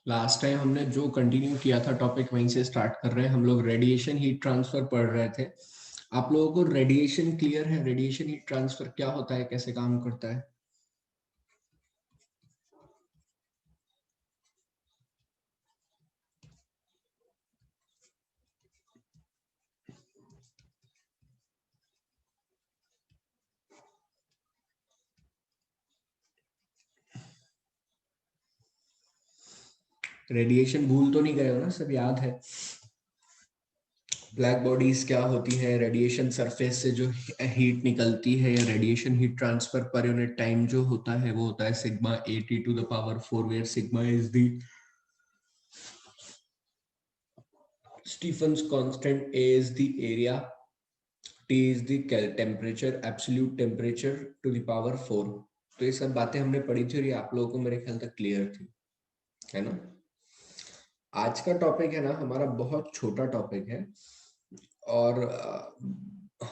Last time हमने जो continue किया था टॉपिक वहीं से स्टार्ट कर रहे हैं। हम लोग रेडिएशन हीट ट्रांसफर पढ़ रहे थे। आप लोगों को रेडिएशन क्लियर है? रेडिएशन हीट ट्रांसफर क्या होता है, कैसे काम करता है? रेडिएशन भूल तो नहीं गए हो ना, सब याद है? ब्लैक बॉडीज क्या होती है, रेडिएशन सरफेस से जो हीट निकलती है, या radiation heat transfer per unit time जो होता है वो होता है sigma AT to the power 4, where sigma is the Stephen's constant, A is the area, T is the temperature, absolute temperature to the power 4। तो ये सब बातें हमने पढ़ी थी और ये आप लोगों को मेरे ख्याल तक क्लियर थी, है ना? आज का टॉपिक है ना हमारा बहुत छोटा टॉपिक है, और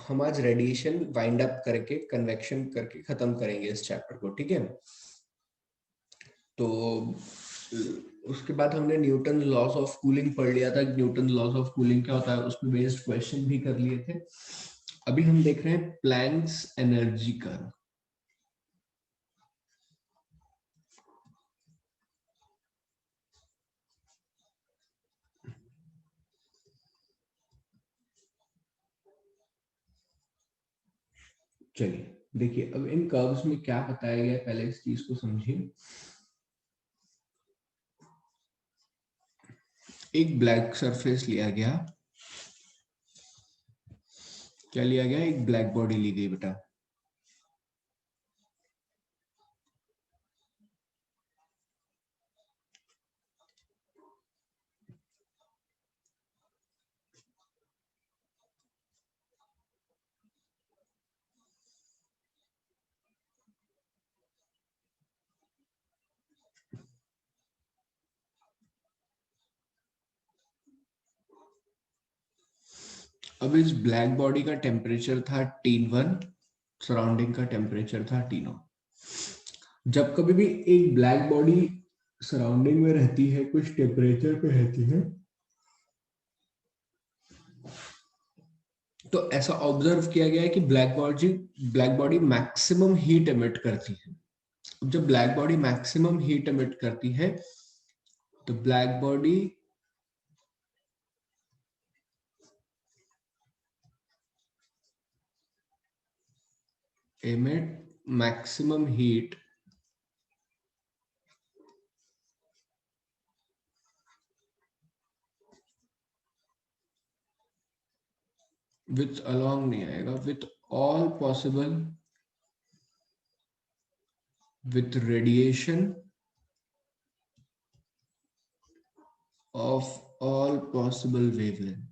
हम आज रेडिएशन वाइंड अप करके कन्वेक्शन करके खत्म करेंगे इस चैप्टर को, ठीक है? तो उसके बाद हमने न्यूटन लॉस ऑफ कूलिंग पढ़ लिया था। न्यूटन लॉस ऑफ कूलिंग क्या होता है उस पर बेस्ड क्वेश्चन भी कर लिए थे। अभी हम देख रहे हैं प्लैंक्स एनर्जी कर्व। चलिए देखिए, अब इन कर्व्स में क्या बताया गया है, पहले इस चीज को समझिए। एक ब्लैक सरफेस लिया गया। क्या लिया गया? एक ब्लैक बॉडी ली गई बेटा। अब इस ब्लैक बॉडी का टेम्परेचर था T1, सराउंडिंग का टेम्परेचर था T0। जब कभी भी एक ब्लैक बॉडी सराउंडिंग में रहती है, कुछ टेम्परेचर पे रहती है, तो ऐसा ऑब्जर्व किया गया है कि black body maximum heat emit करती है। जब black body maximum heat emit करती है तो black body emit maximum heat with along नहीं आएगा, with all possible, with radiation of all possible wavelength।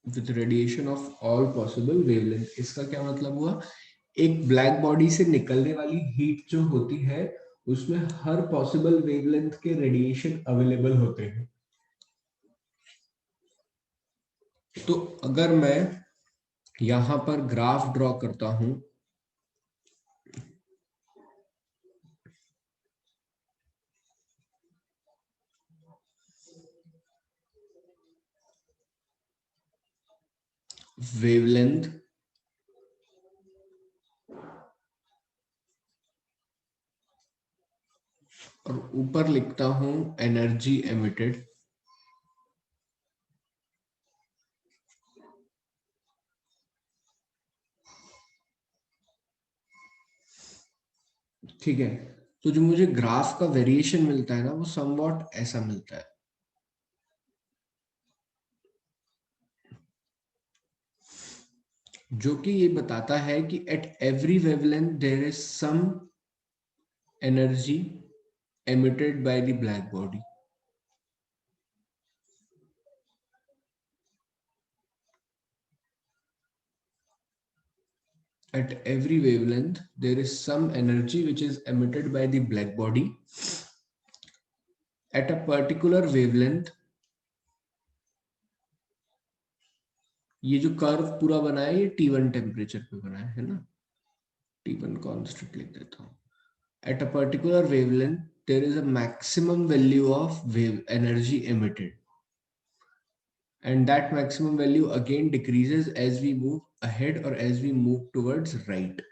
with radiation of all possible wavelength, इसका क्या मतलब हुआ? एक ब्लैक बॉडी से निकलने वाली हीट जो होती है उसमें हर पॉसिबल वेवलेंथ के रेडिएशन अवेलेबल होते हैं। तो अगर मैं यहां पर ग्राफ ड्रॉ करता हूं, वेवलेंथ और ऊपर लिखता हूं एनर्जी एमिटेड, ठीक है? तो जो मुझे ग्राफ का वेरिएशन मिलता है ना वो समवॉट ऐसा मिलता है। जो कि ये बताता है कि at every wavelength there is some energy emitted by the black body। At every wavelength there is some energy which is emitted by the black body at a particular wavelength। ये जो कर्व पूरा बना है ये T1 temperature पे बना है ना, T1 कांस्टेंट लिख देता हूँ. At a particular wavelength, there is a maximum value of wave energy emitted, and that maximum value again decreases as we move ahead or as we move towards right.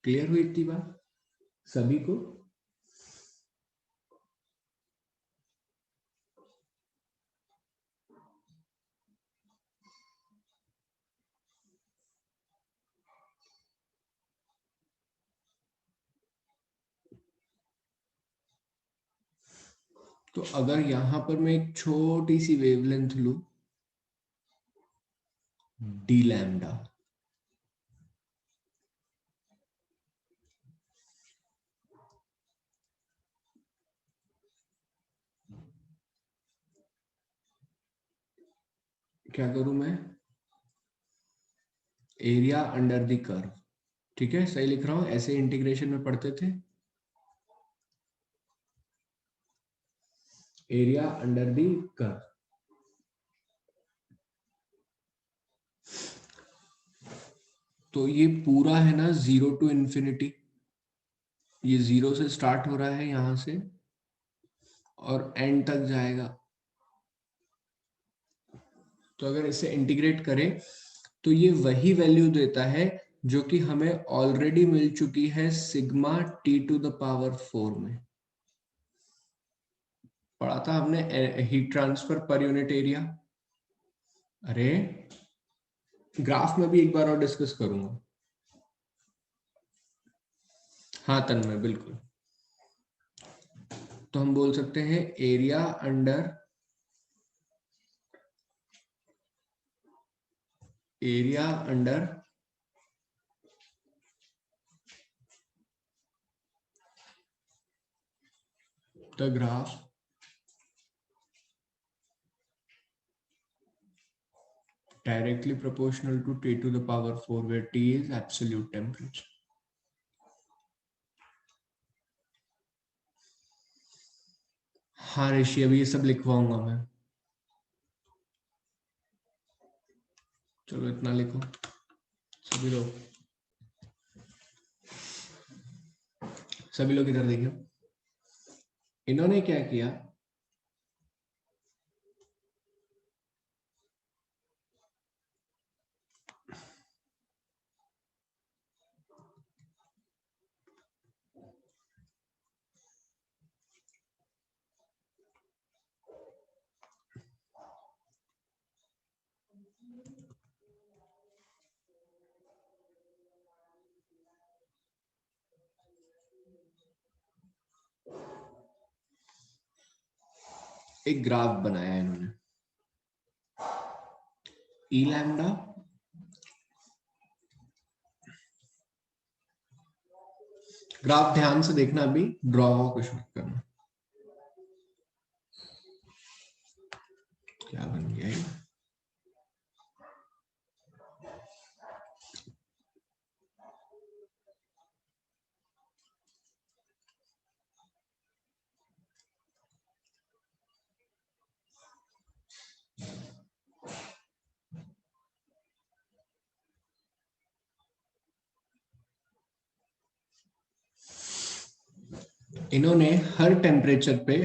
Clear हुई इतनी बात सभी को? तो अगर यहां पर मैं एक छोटी सी वेवलेंथ लू डी लैम्डा, क्या करूं मैं? Area under the curve. ठीक है, सही लिख रहा हूं, ऐसे इंटीग्रेशन में पढ़ते थे. Area under the curve. तो ये पूरा है ना 0 टू इंफिनिटी, ये 0 से स्टार्ट हो रहा है यहां से और एंड तक जाएगा. तो अगर इसे इंटीग्रेट करें तो ये वही वैल्यू देता है जो कि हमें ऑलरेडी मिल चुकी है sigma T to the power 4 में. पढ़ा था हमने heat transfer per unit area. अरे ग्राफ में भी एक बार और डिस्कस करूंगा. हाँ तन्मय, बिल्कुल. तो हम बोल सकते हैं area under the graph directly proportional to T to the power 4 where T is absolute temperature. हाँ ऋषि, अभी ये सब लिखवाऊंगा मैं. चलो इतना लिखो सभी लोग इधर देखिए. इन्होंने क्या किया, एक ग्राफ बनाया इन्होंने. ई लैम्डा ग्राफ ध्यान से देखना, अभी ड्रॉ हो कुछ मत करना. क्या बन गया ये? इन्होंने हर टेम्परेचर पे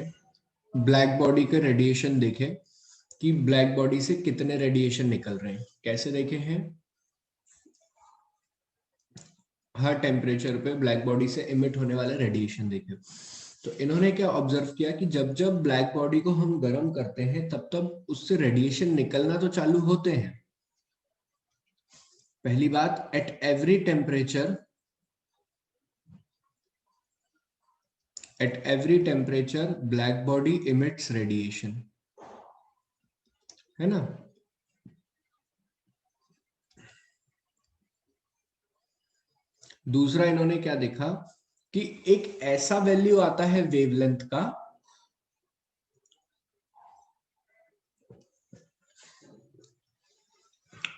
ब्लैक बॉडी के रेडिएशन देखे कि ब्लैक बॉडी से कितने रेडिएशन निकल रहे हैं. कैसे देखे हैं? हर टेम्परेचर पे ब्लैक बॉडी से इमिट होने वाले रेडिएशन देखे. तो इन्होंने क्या ऑब्जर्व किया कि जब जब ब्लैक बॉडी को हम गर्म करते हैं तब तब उससे रेडिएशन निकलना तो चालू होते हैं. पहली बात, at every temperature black body emits radiation, है ना. दूसरा इन्होंने क्या देखा कि एक ऐसा वैल्यू आता है वेवलेंथ का,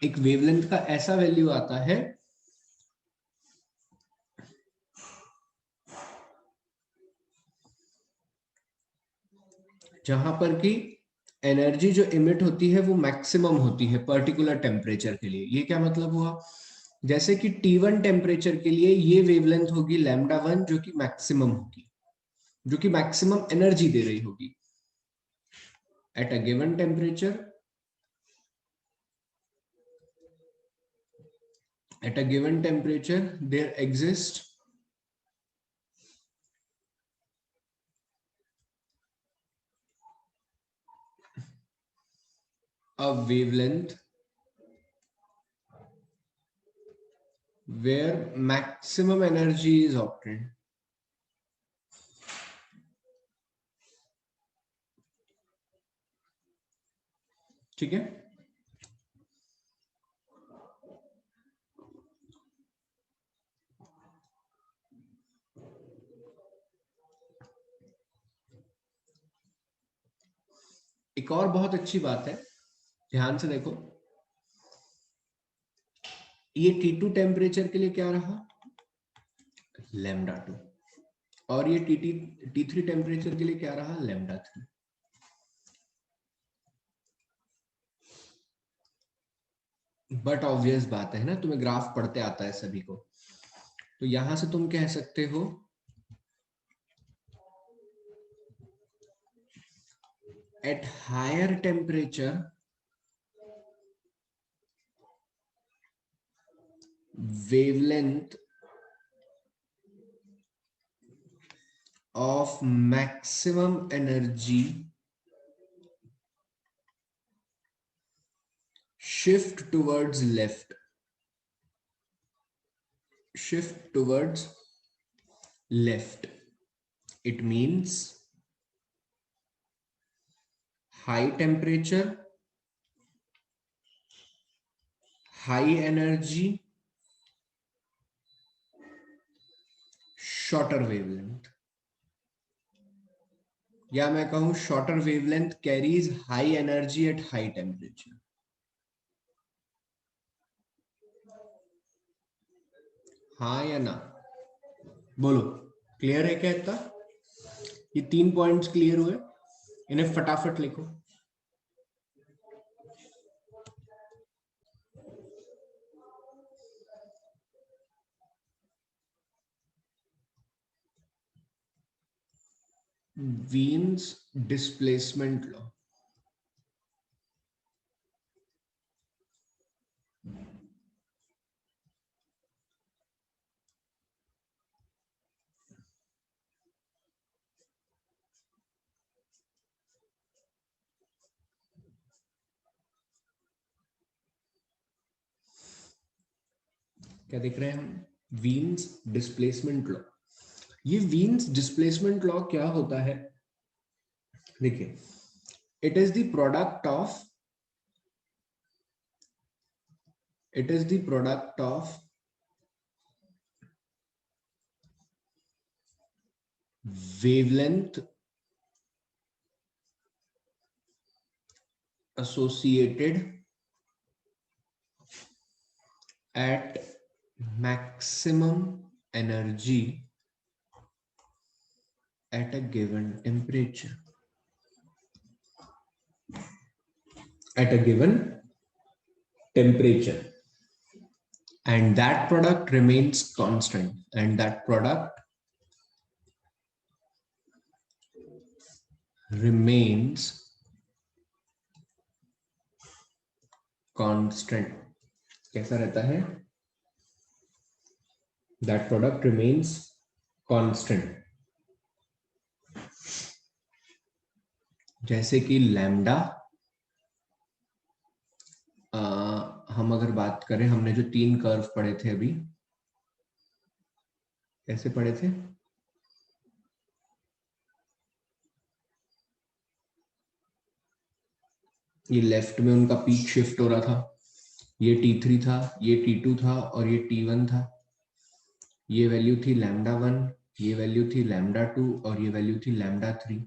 एक वेवलेंथ का ऐसा वैल्यू आता है जहां पर कि एनर्जी जो इमिट होती है वो मैक्सिमम होती है पर्टिकुलर टेम्परेचर के लिए। ये क्या मतलब हुआ, जैसे कि T1 टेम्परेचर के लिए ये वेवलेंथ होगी λ1 जो कि मैक्सिमम होगी, जो कि मैक्सिमम एनर्जी दे रही होगी at a given temperature. At a given temperature there exists a wavelength where maximum energy is obtained। ठीक है, एक और बहुत अच्छी बात है, ध्यान से देखो, ये T2 टेम्परेचर के लिए क्या रहा, λ2, और ये T3 टेम्परेचर के लिए क्या रहा, λ3। बट ऑब्वियस बात है ना, तुम्हें ग्राफ पढ़ते आता है सभी को, तो यहां से तुम कह सकते हो at higher temperature wavelength of maximum energy shift towards left, shift towards left। It means high temperature, high energy, shorter wavelength, या मैं कहूं shorter wavelength carries high energy at high temperature। हाँ या ना, बोलो, क्लियर है क्या इतना? ये 3 पॉइंट्स क्लियर हुए, इन्हें फटाफट लिखो। वीन्स डिस्प्लेसमेंट लॉ, क्या देख रहे हैं हम, वीन्स डिस्प्लेसमेंट लॉ। ये वीन्स डिस्प्लेसमेंट लॉ क्या होता है, देखिए, it is the product of, it is the product of wavelength associated at maximum energy at a given temperature, at a given temperature, and that product remains constant, and that product remains constant। कैसा रहता है, that product remains constant। जैसे कि lambda, हम अगर बात करें, हमने जो 3 कर्व पढ़े थे अभी, कैसे पढ़े थे, ये लेफ्ट में उनका पीक शिफ्ट हो रहा था, ये T3 था, ये T2 था और ये T1 था। ये वैल्यू थी λ1, ये वैल्यू थी λ2 और ये वैल्यू थी λ3।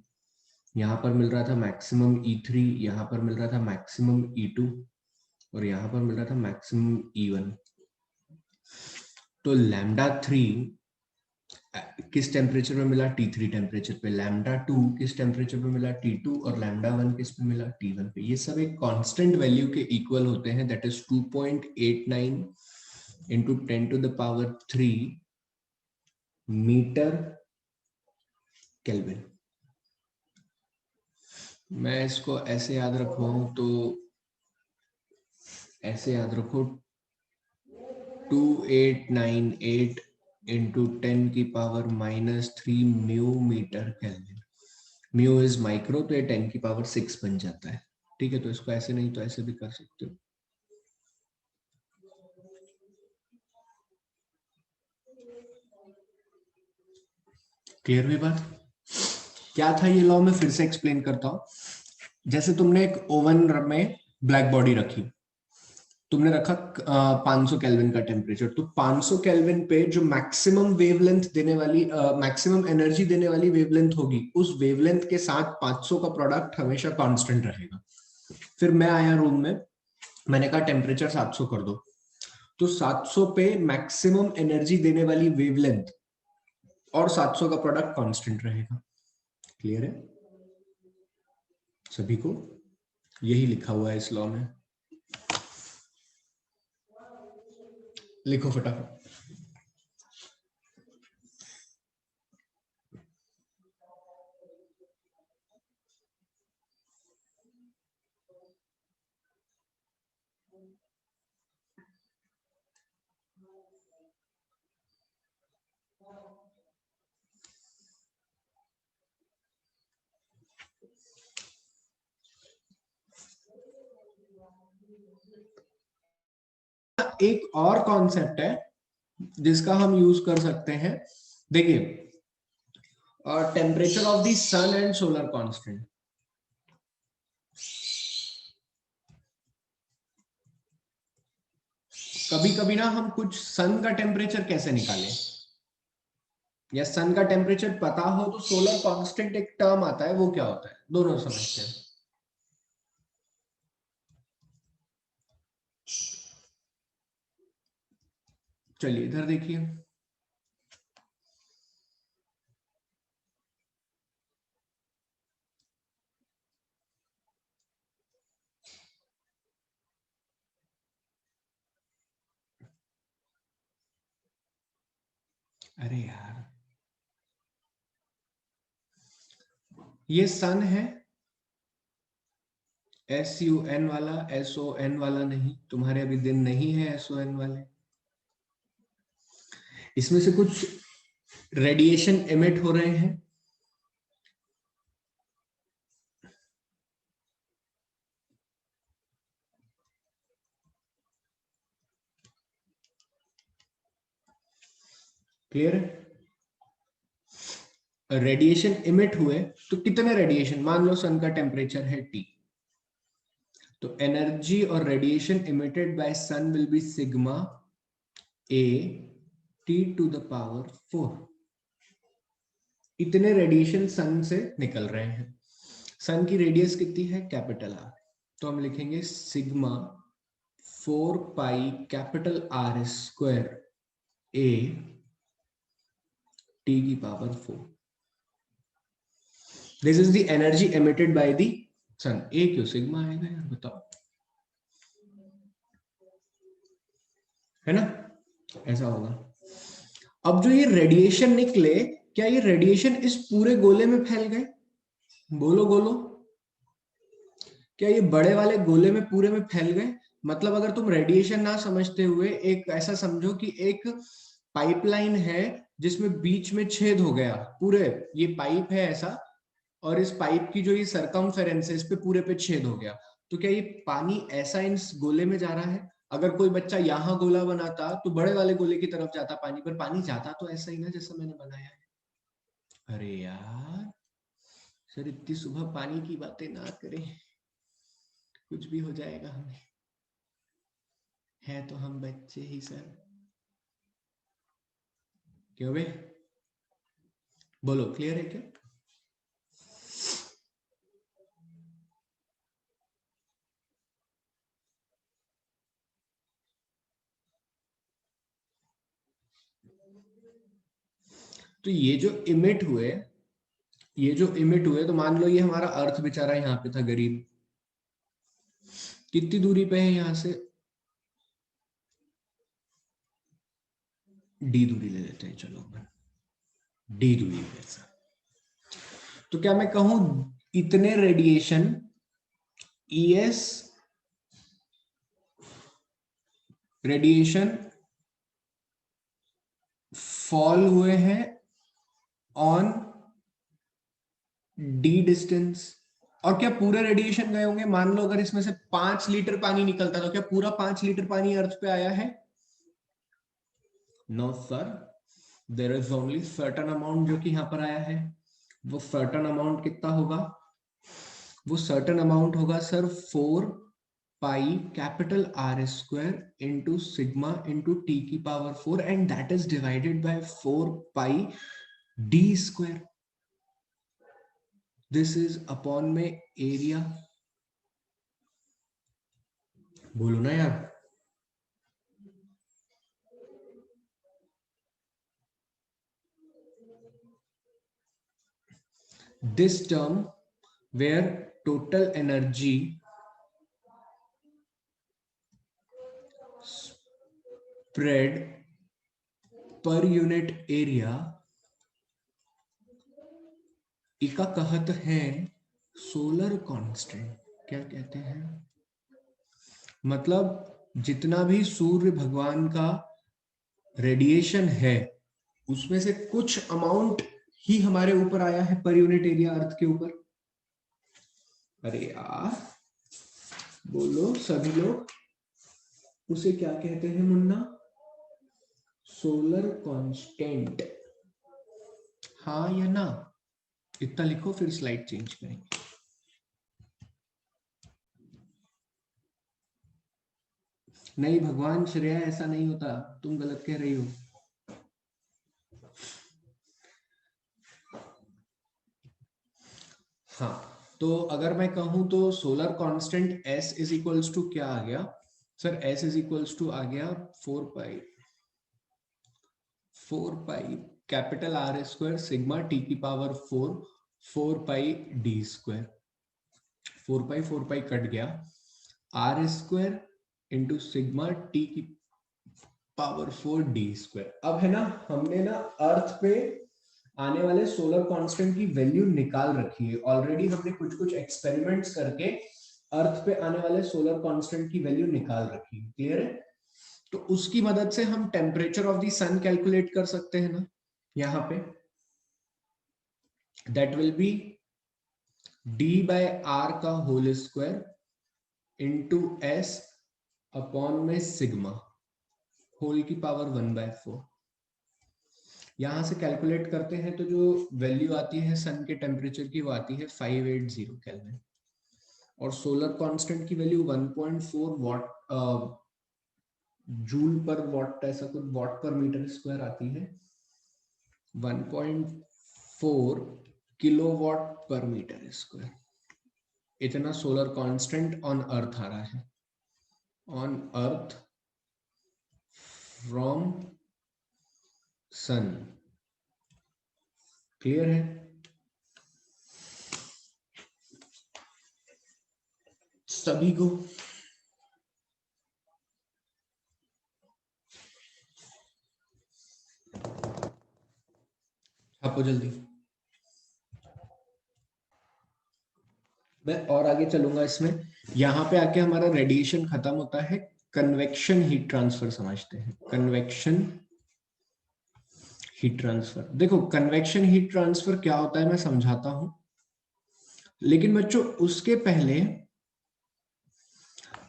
यहाँ पर मिल रहा था मैक्सिमम E3, यहाँ पर मिल रहा था मैक्सिमम E2 और यहाँ पर मिल रहा था मैक्सिमम E1। तो λ3 किस टेम्परेचर पे मिला, T3 टेम्परेचर पे, लैम्डा 2 किस टेम्परेचर पे मिला, T2, और लैम्डा 1 किस पे मिला, T1 पे। ये सब एक कांस्टेंट वैल्यू के इक्वल होते हैं, that is 2.89 into 10⁻³ metre kelvin. मैं इसको ऐसे याद रखूं तो ऐसे याद रखो, 2898 into 10⁻³ mu metre kelvin. Mu is micro, तो ये 10⁻6 बन जाता है। ठीक है, तो इसको ऐसे नहीं तो ऐसे भी कर सकते हो। क्लियर हुई बात? क्या था ये लॉ, मैं फिर से एक्सप्लेन करता हूं। जैसे तुमने एक ओवन में ब्लैक बॉडी रखी, तुमने रखा 500 केल्विन का टेम्परेचर, तो 500 केल्विन पे जो मैक्सिमम वेवलेंथ देने वाली, मैक्सिमम एनर्जी देने वाली वेवलेंथ होगी, उस वेवलेंथ के साथ 500 का प्रोडक्ट हमेशा कांस्टेंट रहेगा। फिर मैं आया रूम में, मैंने कहा टेम्परेचर 700 कर दो, तो 700 पे मैक्सिमम एनर्जी देने वाली वेवलेंथ और 700 का प्रोडक्ट कांस्टेंट रहेगा। क्लियर है सभी को? यही लिखा हुआ है इस लॉ में, लिखो फटाफट। एक और कॉन्सेप्ट है जिसका हम यूज कर सकते हैं, देखिए, temperature of the sun and solar constant. कभी कभी ना हम कुछ सन का टेम्परेचर कैसे निकालें, या सन का टेम्परेचर पता हो तो सोलर कांस्टेंट एक टर्म आता है, वो क्या होता है, दोनों समझते हैं। चलिए इधर देखिए, अरे यार, ये सन है, SUN वाला, SON वाला नहीं, तुम्हारे अभी दिन नहीं है SON वाले। इसमें से कुछ रेडिएशन एमिट हो रहे हैं, क्लियर है? रेडिएशन इमिट हुए तो कितने रेडिएशन, मान लो सन का टेम्परेचर है T, तो एनर्जी और radiation emitted by sun will be sigma A T⁴। इतने रेडिएशन सन से निकल रहे हैं। सन की रेडियस कितनी है, कैपिटल R, तो हम लिखेंगे sigma 4πR² A T⁴। This is the energy emitted by the sun. ए क्यों सिग्मा आएगा यार, बताओ, है ना? ऐसा होगा। अब जो ये रेडिएशन निकले, क्या ये रेडिएशन इस पूरे गोले में फैल गए? बोलो बोलो, क्या ये बड़े वाले गोले में पूरे में फैल गए? मतलब अगर तुम रेडिएशन ना समझते हुए एक ऐसा समझो कि एक पाइपलाइन है जिसमें बीच में छेद हो गया, पूरे ये पाइप है ऐसा, और इस पाइप की जो ये सरकमफेरेंस है, इस पे पूरे पे छेद हो गया, तो क्या ये पानी ऐसा इस गोले में जा रहा है? अगर कोई बच्चा यहाँ गोला बनाता तो बड़े वाले गोले की तरफ जाता पानी, पर पानी जाता तो ऐसा ही ना जैसा मैंने बनाया है। अरे यार सर, इतनी सुबह पानी की बातें ना करें, कुछ भी हो जाएगा हमें, है तो हम बच्चे ही सर। क्यों बे, बोलो क्लियर है क्या? तो ये जो इमिट हुए, तो मान लो ये हमारा अर्थ बेचारा यहाँ पे था गरीब, कितनी दूरी पे है यहां से, डी दूरी ले लेते हैं, चलो डी दूरी पे। तो क्या मैं कहूं इतने रेडिएशन ES रेडिएशन फॉल हुए हैं ऑन डी डिस्टेंस, और क्या पूरे रेडिएशन गए होंगे? मान लो अगर इसमें से 5 लीटर पानी निकलता तो क्या पूरा 5 लीटर पानी अर्थ पे आया है? No sir, there is only certain amount जो कि यहां पर आया है। वो सर्टेन अमाउंट कितना होगा? वो सर्टेन अमाउंट होगा sir 4 pi capital R square into sigma into T की power 4, and that is divided by 4 pi D square. This is upon में एरिया। बोलो ना यार। This term where total energy spread per unit area इका कहत है solar constant. क्या कहते हैं? मतलब जितना भी सूर्य भगवान का रेडिएशन है उसमें से कुछ अमाउंट ही हमारे ऊपर आया है पर यूनिट एरिया अर्थ के ऊपर। अरे यार बोलो सभी लोग, उसे क्या कहते हैं मुन्ना? Solar constant. हाँ या ना? इतना लिखो फिर स्लाइड चेंज करेंगे। नहीं भगवान श्रेया, ऐसा नहीं होता, तुम गलत कह रही हो। हाँ, तो अगर मैं कहूं तो solar constant S is equals to क्या आ गया sir? S is equals to आ गया 4 pi capital R square sigma T की power 4 pi D square. 4 pi cut गया, R square into sigma T की पावर 4 डी स्क्वायर। अब है ना, हमने ना अर्थ पे आने वाले सोलर कांस्टेंट की वैल्यू निकाल रखी है ऑलरेडी। हमने कुछ कुछ एक्सपेरिमेंट्स करके अर्थ पे आने वाले सोलर कांस्टेंट की वैल्यू निकाल रखी है। क्लियर है? तो उसकी मदद से हम temperature of the sun calculate कर सकते हैं ना यहाँ पे। That will be D by R का whole square into S upon में सिग्मा होल की पावर 1/4। यहां से कैलकुलेट करते हैं तो जो वैल्यू आती है सन के टेम्परेचर की वो आती है 580 केल्विन, और सोलर कांस्टेंट की वैल्यू 1.4 वॉट जूल पर वॉट, ऐसा कुछ वॉट पर मीटर स्क्वायर आती है। 1.4 किलोवाट पर मीटर स्क्वायर, इतना सोलर कांस्टेंट ऑन अर्थ आ रहा है, on earth from sun. Clear है? सभी को? छापो जल्दी। मैं और आगे चलूंगा इसमें। यहां पे आके हमारा रेडिएशन खत्म होता है, कन्वेक्शन हीट ट्रांसफर समझते हैं। कन्वेक्शन हीट ट्रांसफर, देखो कन्वेक्शन हीट ट्रांसफर क्या होता है मैं समझाता हूं, लेकिन बच्चों उसके पहले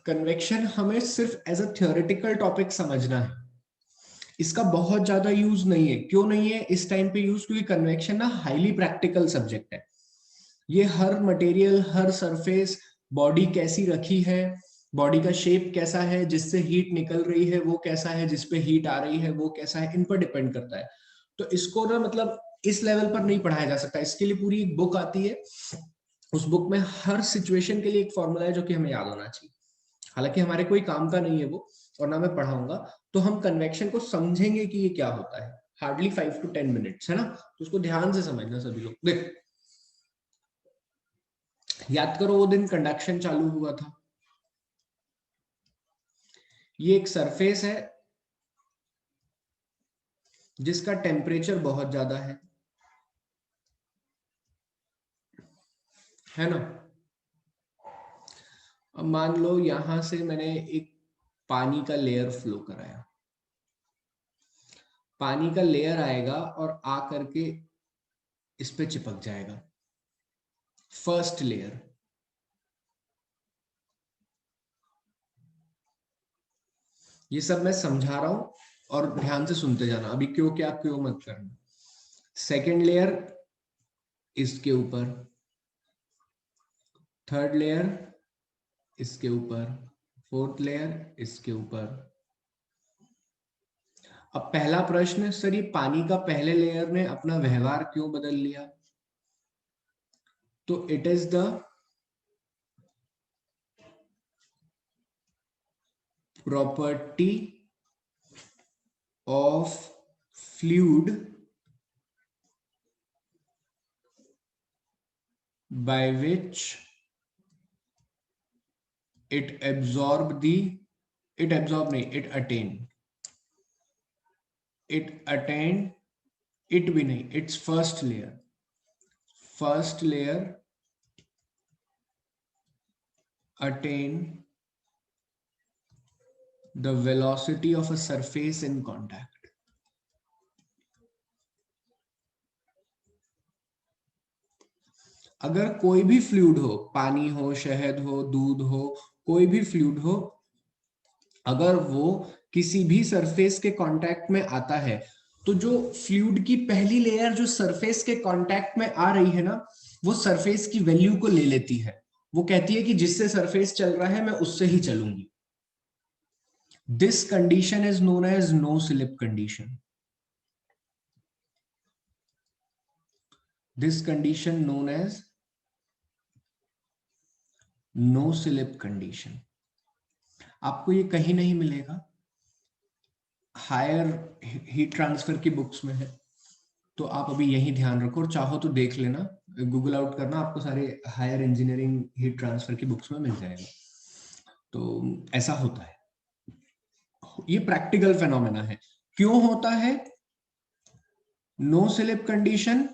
कन्वेक्शन हमें सिर्फ एज अ थ्योरेटिकल टॉपिक समझना है, इसका बहुत ज्यादा यूज नहीं है। क्यों नहीं है इस टाइम पे यूज? क्योंकि कन्वेक्शन ना हाईली प्रैक्टिकल सब्जेक्ट है। ये हर मटेरियल, हर सरफेस, बॉडी कैसी रखी है, बॉडी का शेप कैसा है, जिससे हीट निकल रही है वो कैसा है, जिसपे हीट आ रही है वो कैसा है, इन पर डिपेंड करता है। तो इसको ना मतलब इस लेवल पर नहीं पढ़ाया जा सकता, इसके लिए पूरी एक बुक आती है। उस बुक में हर सिचुएशन के लिए एक फॉर्मूला है जो कि हमें याद होना चाहिए। हालांकि हमारे कोई काम का नहीं है वो, और ना मैं पढ़ाऊंगा, तो हम कन्वेक्शन को समझेंगे कि ये क्या होता है। हार्डली 5 to 10 मिनट्स, है ना। तो उसको ध्यान से समझना सभी लोग। देख, याद करो वो दिन कंडक्शन चालू हुआ था, ये एक सरफेस है जिसका टेम्परेचर बहुत ज्यादा है ना। अब मान लो यहां से मैंने एक पानी का लेयर फ्लो कराया, पानी का लेयर आएगा और आ करके इस पे चिपक जाएगा, फर्स्ट लेयर। ये सब मैं समझा रहा हूं और ध्यान से सुनते जाना, अभी क्यों क्या क्यों मत करना। सेकेंड लेयर इसके ऊपर, थर्ड लेयर इसके ऊपर, फोर्थ लेयर इसके ऊपर। अब पहला प्रश्न, सर ये पानी का पहले लेयर ने अपना व्यवहार क्यों बदल लिया? तो it is the property of fluid by which it absorb the, it absorb नहीं, it attained, it भी नहीं, its first layer attain the velocity of a surface in contact. अगर कोई भी फ्लूइड हो, पानी हो, शहद हो, दूध हो, कोई भी फ्लूइड हो, अगर वो किसी भी सरफेस के कांटेक्ट में आता है, तो जो फ्लूइड की पहली लेयर जो सरफेस के कांटेक्ट में आ रही है ना, वो सरफेस की वैल्यू को ले लेती है। वो कहती है कि जिससे सरफेस चल रहा है मैं उससे ही चलूंगी। This condition is known as no slip condition. This condition known as no slip condition. आपको ये कहीं नहीं मिलेगा, हायर हीट ट्रांसफर की बुक्स में है, तो आप अभी यही ध्यान रखो, और चाहो तो देख लेना, गूगल आउट करना, आपको सारे हायर इंजीनियरिंग हीट ट्रांसफर की बुक्स में मिल जाएगा। तो ऐसा होता है, ये प्रैक्टिकल फेनोमेना है। क्यों होता है no slip condition?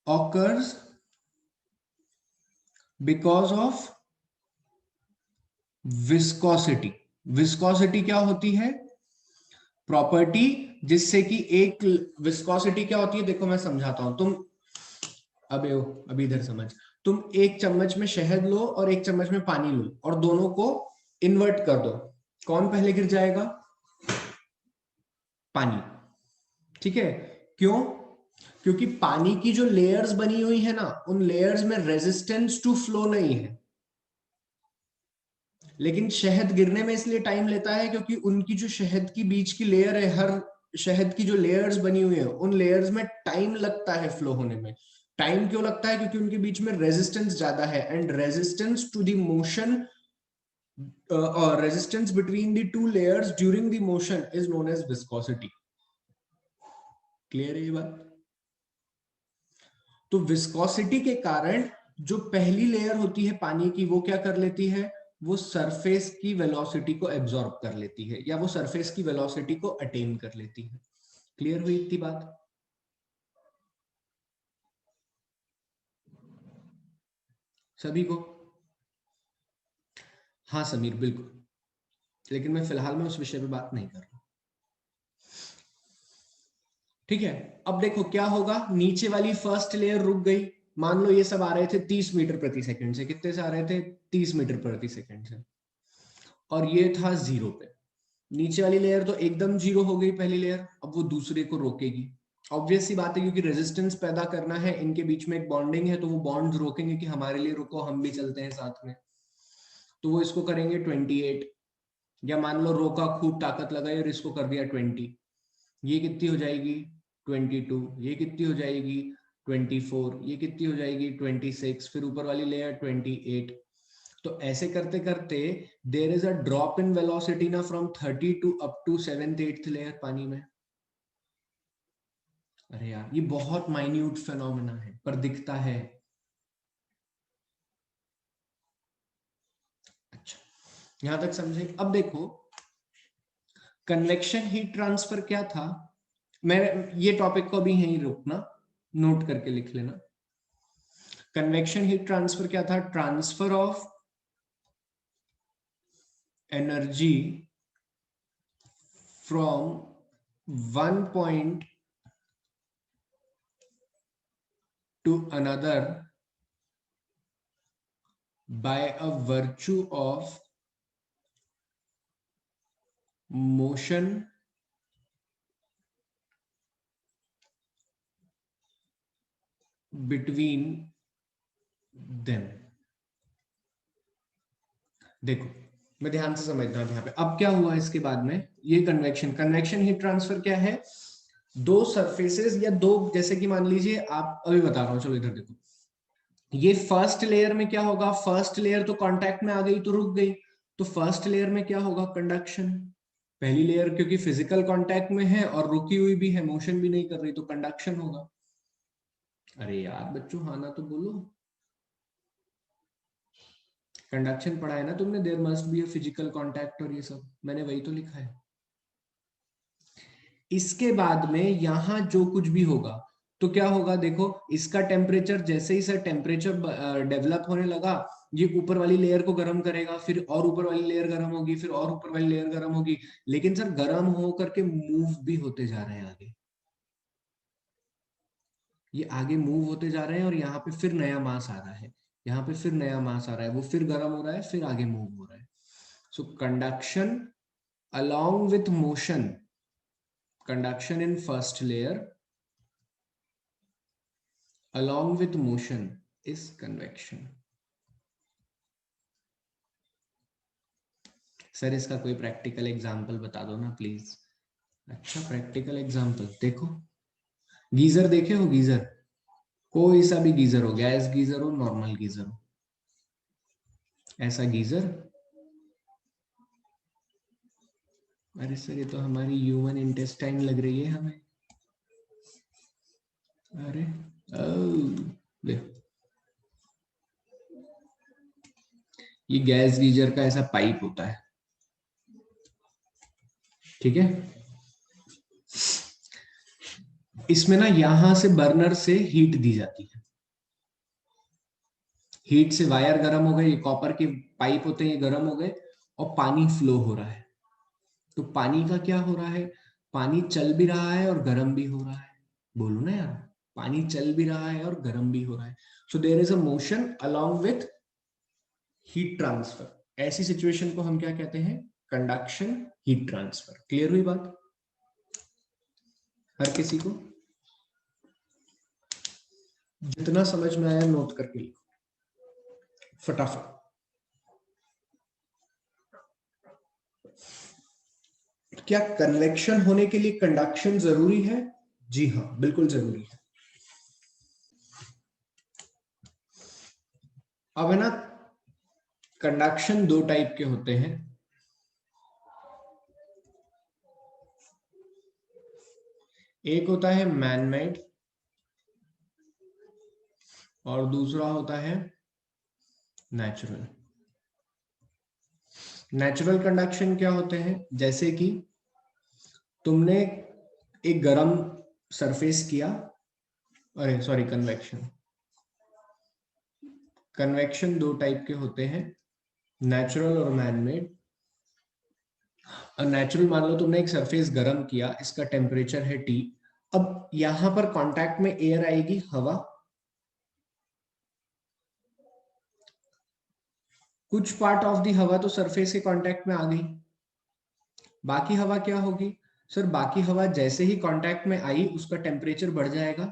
occurs because of viscosity. Viscosity क्या होती है? प्रॉपर्टी जिससे कि एक विस्कोसिटी क्या होती है, देखो मैं समझाता हूं, तुम अभी इधर समझ। तुम एक चम्मच में शहद लो और एक चम्मच में पानी लो और दोनों को इन्वर्ट कर दो, कौन पहले गिर जाएगा? पानी। ठीक है, क्यों? क्योंकि पानी की जो लेयर्स बनी हुई है ना, उन लेयर्स में रेजिस्टेंस टू फ्लो नहीं है। लेकिन शहद गिरने में इसलिए टाइम लेता है क्योंकि उनकी जो शहद की बीच की लेयर है, हर शहद की जो लेयर्स बनी हुई है, उन लेयर्स में टाइम लगता है फ्लो होने में। टाइम क्यों लगता है? क्योंकि उनके बीच में रेजिस्टेंस ज्यादा है, and resistance to the motion और resistance between the two layers during the motion is known as viscosity. Clear है ये बात? तो विस्कोसिटी के कारण जो पहली लेयर होती है पानी की, वो क्या कर लेती है? वो सरफेस की वेलोसिटी को एब्जॉर्ब कर लेती है, या वो सरफेस की वेलोसिटी को अटेन कर लेती है। क्लियर हुई इतनी बात? सभी को? हाँ समीर, बिल्कुल, लेकिन मैं फिलहाल में उस विषय पे बात नहीं कर रहा। ठीक है, अब देखो क्या होगा, नीचे वाली फर्स्ट लेयर रुक गई। मान लो ये सब आ रहे थे 30 मीटर प्रति सेकंड से, कितने से आ रहे थे? 30 मीटर प्रति सेकंड से, और ये था जीरो पे। नीचे वाली लेयर तो एकदम जीरो हो गई पहली लेयर, अब वो दूसरे को रोकेगी। ऑब्वियस सी बात है, क्योंकि रेजिस्टेंस पैदा करना है, इनके बीच में एक बॉन्डिंग है, तो वो बॉन्ड्स रोकेंगे कि हमारे लिए रुको, हम भी चलते हैं साथ में। तो वो इसको करेंगे 28, या मान लो रोका, खूब ताकत लगाई और इसको कर दिया 20। ये कितनी हो जाएगी? 22। ये कितनी हो जाएगी? 24। ये कितनी हो जाएगी? 26। फिर ऊपर वाली लेयर 28। तो ऐसे करते करते there is a drop in velocity ना from 30 to up to 7th 8th layer पानी में। अरे यार ये बहुत माइन्यूट फेनोमेना है पर दिखता है। अच्छा यहां तक समझे। अब देखो कन्वेक्शन हीट ट्रांसफर क्या था। मैं ये टॉपिक को भी यहीं रोकना, नोट करके लिख लेना। कन्वेक्शन हीट ट्रांसफर क्या था? Transfer of energy from one point two another by a virtue of motion between them। देखो मैं ध्यान से समझना यहाँ पे। अब क्या हुआ इसके बाद में, ये कन्वेक्शन हीट ट्रांसफर क्या है? दो सरफेसेस या दो, जैसे कि मान लीजिए आप, अभी बता रहा हूं, चलो इधर देखो। ये फर्स्ट लेयर में क्या होगा? फर्स्ट लेयर तो कांटेक्ट में आ गई तो रुक गई, तो फर्स्ट लेयर में क्या होगा? कंडक्शन। पहली लेयर क्योंकि फिजिकल कांटेक्ट में है और रुकी हुई भी है, मोशन भी नहीं कर रही, तो कंडक्शन होगा। अरे यार बच्चों हाँ ना तो बोलो। कंडक्शन पढ़ा है ना तुमने, there must be a physical contact और ये सब, मैंने वही तो लिखा है। इसके बाद में यहां जो कुछ भी होगा तो क्या होगा? देखो इसका टेम्परेचर, जैसे ही सर टेम्परेचर डेवलप होने लगा, ये ऊपर वाली लेयर को गर्म करेगा, फिर और ऊपर वाली लेयर गर्म होगी, फिर और ऊपर वाली लेयर गर्म होगी। लेकिन सर गर्म हो करके मूव भी होते जा रहे हैं आगे, ये आगे मूव होते जा रहे हैं और यहाँ पे फिर नया मास आ रहा है, यहाँ पे फिर नया मास आ रहा है, वो फिर गर्म हो रहा है, फिर आगे मूव हो रहा है। सो conduction along with motion, conduction in first layer along with motion is convection। Sir इसका कोई प्रैक्टिकल एग्जांपल बता दो ना प्लीज। अच्छा प्रैक्टिकल एग्जांपल देखो, गीजर देखे हो? गीजर, कोई सा भी गीजर हो, गैस गीजर हो, नॉर्मल गीजर हो, ऐसा गीजर। अरे सर ये तो हमारी ह्यूमन इंटेस्टाइन लग रही है हमें। अरे देखो ये गैस गीजर का ऐसा पाइप होता है, ठीक है। इसमें ना यहां से बर्नर से हीट दी जाती है, हीट से वायर गर्म हो गए, ये कॉपर के पाइप होते हैं, ये गर्म हो गए और पानी फ्लो हो रहा है। तो पानी का क्या हो रहा है? पानी चल भी रहा है और गर्म भी हो रहा है। बोलो ना यार, पानी चल भी रहा है और गर्म भी हो रहा है। So there is a motion along with heat transfer. ऐसी सिचुएशन को हम क्या कहते हैं? Conduction heat transfer. क्लियर हुई बात हर किसी को? जितना समझ में आया नोट करके लिखो फटाफट। क्या कन्वेक्शन होने के लिए कंडक्शन जरूरी है? जी हाँ बिल्कुल जरूरी है। अब है ना, कंडक्शन दो टाइप के होते हैं। एक होता है मैन मेड और दूसरा होता है नेचुरल। नेचुरल कंडक्शन क्या होते हैं? जैसे कि तुमने एक गरम सरफेस किया, अरे सॉरी कन्वेक्शन। कन्वेक्शन दो टाइप के होते हैं, नेचुरल और मैन मेड। नेचुरल मान लो तुमने एक सरफेस गरम किया, इसका टेम्परेचर है T। अब यहां पर कांटेक्ट में एयर आएगी, हवा। कुछ पार्ट ऑफ दी हवा तो सरफेस के कांटेक्ट में आ गई, बाकी हवा क्या होगी? सर बाकी हवा जैसे ही कांटेक्ट में आई उसका टेम्परेचर बढ़ जाएगा,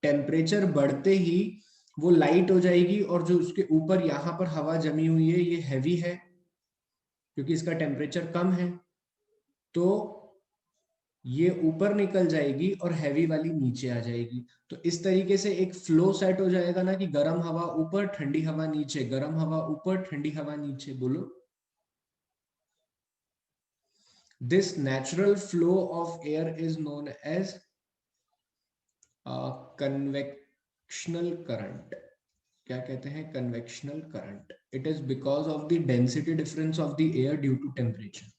टेम्परेचर बढ़ते ही वो लाइट हो जाएगी और जो उसके ऊपर यहां पर हवा जमी हुई है ये हैवी है क्योंकि इसका टेम्परेचर कम है, तो ये ऊपर निकल जाएगी और हैवी वाली नीचे आ जाएगी। तो इस तरीके से एक फ्लो सेट हो जाएगा ना कि गर्म हवा ऊपर, ठंडी हवा नीचे, गर्म हवा ऊपर, ठंडी हवा नीचे। बोलो, this natural flow of air is known as convectional current. क्या कहते हैं? Convectional current. It is because of the density difference of the air due to temperature.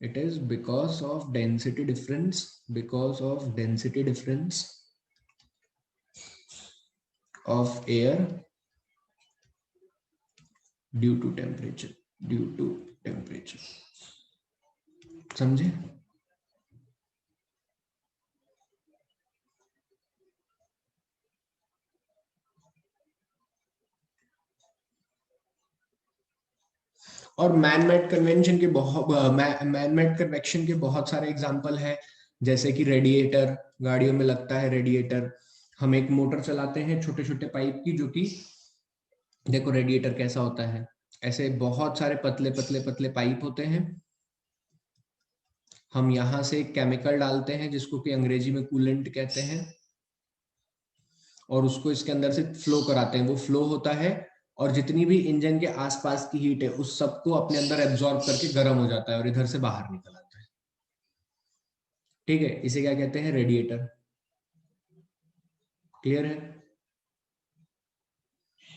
It is because of density difference, of air due to temperature, समझे? और man made convection के बहुत सारे example है, जैसे कि रेडिएटर, गाड़ियों में लगता है रेडिएटर। हम एक मोटर चलाते हैं छोटे छोटे पाइप की, जो कि देखो रेडिएटर कैसा होता है, ऐसे बहुत सारे पतले पतले पतले पाइप होते हैं। हम यहाँ से केमिकल डालते हैं जिसको कि अंग्रेजी में कूलेंट कहते हैं, और उसको इसके अंदर से फ्लो कराते हैं। वो फ्लो होता है और जितनी भी इंजन के आसपास की हीट है उस सबको अपने अंदर एब्जॉर्ब करके गर्म हो जाता है और इधर से बाहर निकल आता है। ठीक है, इसे क्या कहते हैं? रेडिएटर। क्लियर है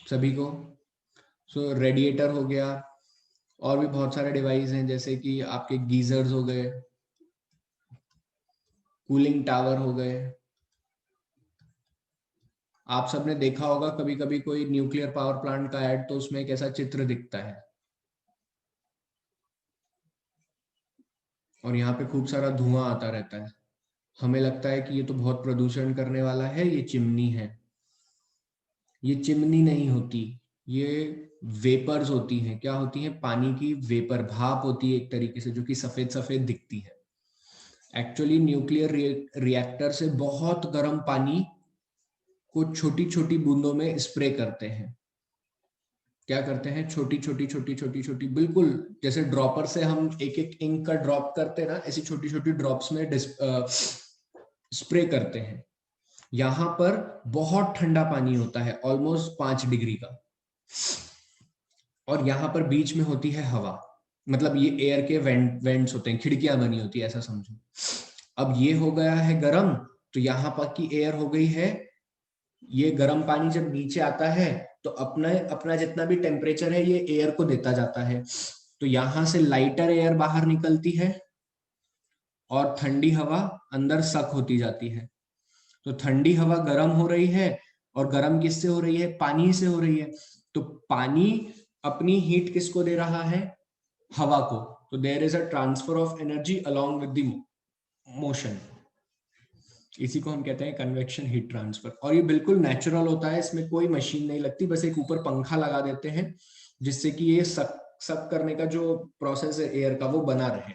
सभी को? सो रेडिएटर हो गया, और भी बहुत सारे डिवाइस हैं, जैसे कि आपके गीजर्स हो गए, कूलिंग टावर हो गए। आप सबने देखा होगा कभी कभी कोई न्यूक्लियर पावर प्लांट का ऐड, तो उसमें कैसा चित्र दिखता है, और यहाँ पे खूब सारा धुआं आता रहता है। हमें लगता है कि ये तो बहुत प्रदूषण करने वाला है, ये चिमनी है। ये चिमनी नहीं होती, ये वेपर्स होती हैं। क्या होती हैं? पानी की वेपर, भाप होती है एक तरीके से, जो कि सफेद सफेद दिखती है। एक्चुअली न्यूक्लियर रिएक्टर से बहुत गर्म पानी को छोटी छोटी बूंदों में स्प्रे करते हैं। क्या करते हैं? छोटी छोटी छोटी छोटी छोटी, बिल्कुल जैसे ड्रॉपर से हम एक एक इंक का ड्रॉप करते हैं ना, ऐसी छोटी छोटी ड्रॉप्स में स्प्रे करते हैं। यहां पर बहुत ठंडा पानी होता है, ऑलमोस्ट 5 डिग्री का, और यहाँ पर बीच में होती है हवा। मतलब ये एयर के वेंट्स होते हैं, खिड़कियां बनी होती है, ऐसा समझो। अब ये हो गया है गर्म, तो यहाँ पर की एयर हो गई है। ये गर्म पानी जब नीचे आता है तो अपना अपना जितना भी टेम्परेचर है ये एयर को देता जाता है। तो यहां से लाइटर एयर बाहर निकलती है और ठंडी हवा अंदर सक होती जाती है। तो ठंडी हवा गर्म हो रही है, और गर्म किससे हो रही है? पानी से हो रही है। तो पानी अपनी हीट किसको दे रहा है? हवा को। तो there is a transfer of energy along with the motion. इसी को हम कहते हैं कन्वेक्शन हीट ट्रांसफर, और ये बिल्कुल नेचुरल होता है, इसमें कोई मशीन नहीं लगती, बस एक ऊपर पंखा लगा देते हैं जिससे कि ये सक सक करने का जो प्रोसेस है एयर का वो बना रहे।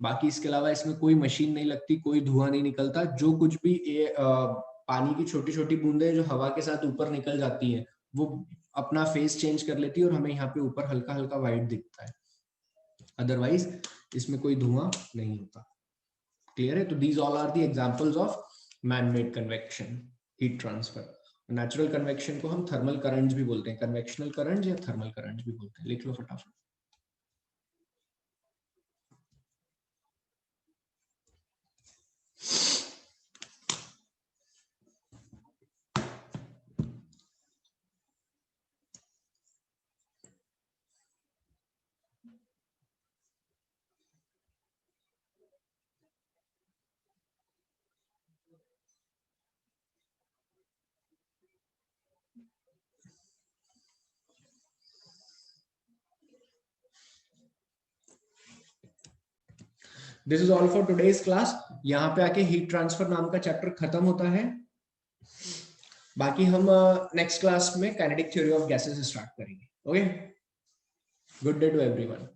बाकी इसके अलावा इसमें कोई मशीन नहीं लगती, कोई धुआं नहीं निकलता। जो कुछ भी पानी की छोटी छोटी बूंदें जो हवा के साथ ऊपर निकल जाती है, वो अपना फेस चेंज कर लेती है और हमें यहाँ पे ऊपर हल्का हल्का व्हाइट दिखता है। अदरवाइज इसमें कोई धुआं नहीं होता। क्लियर है? तो these all are the examples of man made convection heat transfer. Natural convection को हम थर्मल करंट्स भी बोलते हैं, कन्वेक्शनल करंट या थर्मल करंट भी बोलते हैं। लिख लो फटाफट। This is all for today's class. यहाँ पे आके हीट ट्रांसफर नाम का चैप्टर खत्म होता है। बाकी हम नेक्स्ट क्लास में kinetic theory of gases start करेंगे। Okay, good day to everyone.